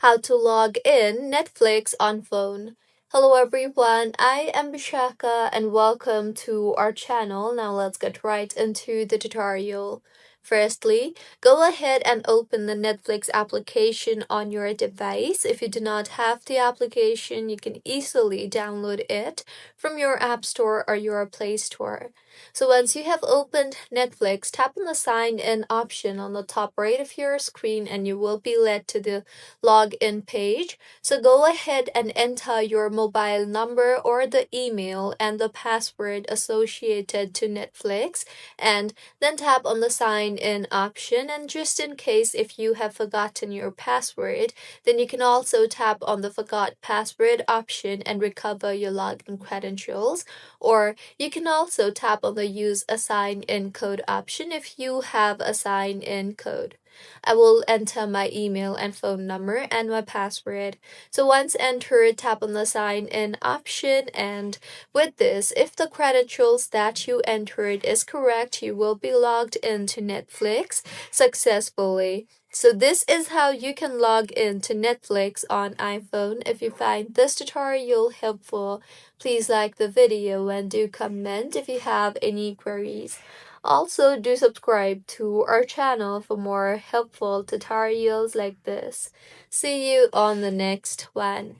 How to log in Netflix on phone. Hello everyone, I am Bishaka and welcome to our channel. Now let's get right into the tutorial. Firstly, go ahead and open the Netflix application on your device. If you do not have the application, you can easily download it from your App Store or your Play Store. So once you have opened Netflix, tap on the sign in option on the top right of your screen and you will be led to the login page. So go ahead and enter your mobile number or the email and the password associated to Netflix, and then tap on the sign in option. And just in case if you have forgotten your password, then you can also tap on the forgot password option and recover your login credentials. Or you can also tap on the use a sign in code option if you have a sign in code. I will enter my email and phone number and my password. So once entered, tap on the sign in option, and with this, if the credentials that you entered is correct, you will be logged into Netflix successfully. So this is how you can log into Netflix on iPhone. If you find this tutorial helpful, please like the video and do comment if you have any queries. Also, do subscribe to our channel for more helpful tutorials like this. See you on the next one.